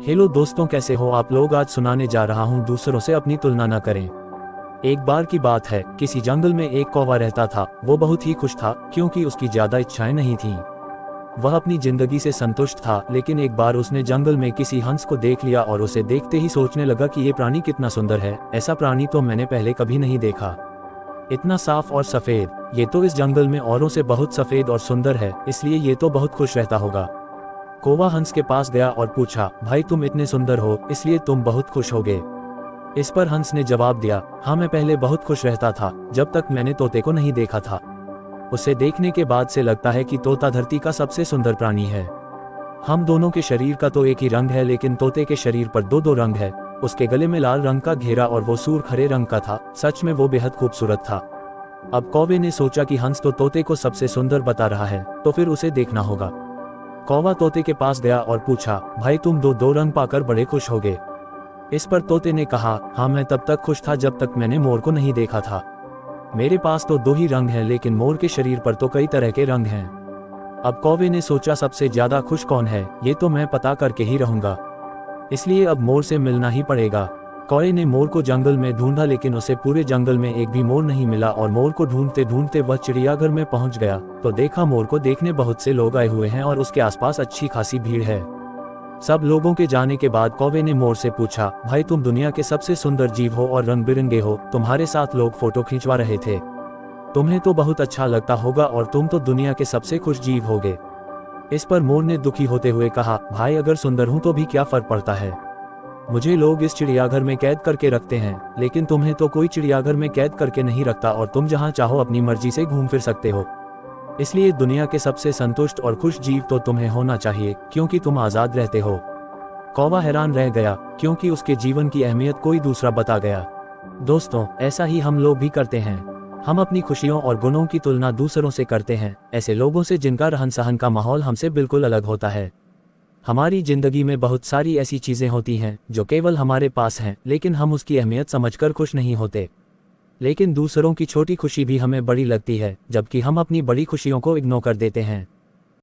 Hello दोस्तों, कैसे हो आप लोग। आज सुनाने जा रहा हूँ दूसरों से अपनी तुलना न करें। एक बार की बात है, किसी जंगल में एक कौवा रहता था। वो बहुत ही खुश था क्योंकि उसकी ज्यादा इच्छाएं नहीं थीं। वह अपनी जिंदगी से संतुष्ट था, लेकिन एक बार उसने जंगल में किसी हंस को देख लिया और उसे देखते ही सोचने लगा कि ये प्राणी कितना सुंदर है। ऐसा प्राणी तो मैंने पहले कभी नहीं देखा। इतना साफ और सफेद, ये तो इस जंगल में औरों से बहुत सफेद और सुंदर है, इसलिए ये तो बहुत खुश रहता होगा। कौवा हंस के पास गया और पूछा, भाई तुम इतने सुंदर हो इसलिए तुम बहुत खुश होगे। इस पर हंस ने जवाब दिया, हाँ मैं पहले बहुत खुश रहता था जब तक मैंने तोते को नहीं देखा था। उसे देखने के बाद से लगता है कि तोता धरती का सबसे सुंदर प्राणी है। हम दोनों के शरीर का तो एक ही रंग है, लेकिन तोते के शरीर पर दो दो रंग है। उसके गले में लाल रंग का घेरा और वो सूर खरे रंग का था। सच में वो बेहद खूबसूरत था। अब कौवे ने सोचा कि हंस तो तोते को सबसे सुंदर बता रहा है, तो फिर उसे देखना होगा। कौवा तोते के पास गया और पूछा, भाई तुम दो दो रंग पाकर बड़े खुश होगे। इस पर तोते ने कहा, हाँ मैं तब तक खुश था जब तक मैंने मोर को नहीं देखा था। मेरे पास तो दो ही रंग हैं, लेकिन मोर के शरीर पर तो कई तरह के रंग हैं। अब कौवे ने सोचा, सबसे ज्यादा खुश कौन है ये तो मैं पता करके ही रहूंगा, इसलिए अब मोर से मिलना ही पड़ेगा। कौवे ने मोर को जंगल में ढूंढा, लेकिन उसे पूरे जंगल में एक भी मोर नहीं मिला और मोर को ढूंढते ढूंढते वह चिड़ियाघर में पहुंच गया तो देखा मोर को देखने बहुत से लोग आए हुए हैं और उसके आसपास अच्छी खासी भीड़ है। सब लोगों के जाने के बाद कौवे ने मोर से पूछा, भाई तुम दुनिया के सबसे सुंदर जीव हो और रंग बिरंगे हो, तुम्हारे साथ लोग फोटो खिंचवा रहे थे, तुम्हें तो बहुत अच्छा लगता होगा और तुम तो दुनिया के सबसे खुश जीव होगे। इस पर मोर ने दुखी होते हुए कहा, भाई अगर सुंदर हूं तो भी क्या फर्क पड़ता है, मुझे लोग इस चिड़ियाघर में कैद करके रखते हैं, लेकिन तुम्हें तो कोई चिड़ियाघर में कैद करके नहीं रखता और तुम जहां चाहो अपनी मर्जी से घूम फिर सकते हो। इसलिए दुनिया के सबसे संतुष्ट और खुश जीव तो तुम्हें होना चाहिए, क्योंकि तुम आजाद रहते हो। कौवा हैरान रह गया, क्योंकि उसके जीवन की अहमियत कोई दूसरा बता गया। दोस्तों, ऐसा ही हम लोग भी करते हैं। हम अपनी खुशियों और गुणों की तुलना दूसरों से करते हैं, ऐसे लोगों से जिनका रहन सहन का माहौल हमसे बिल्कुल अलग होता है। हमारी जिंदगी में बहुत सारी ऐसी चीजें होती हैं जो केवल हमारे पास हैं, लेकिन हम उसकी अहमियत समझकर खुश नहीं होते। लेकिन दूसरों की छोटी खुशी भी हमें बड़ी लगती है, जबकि हम अपनी बड़ी खुशियों को इग्नोर कर देते हैं।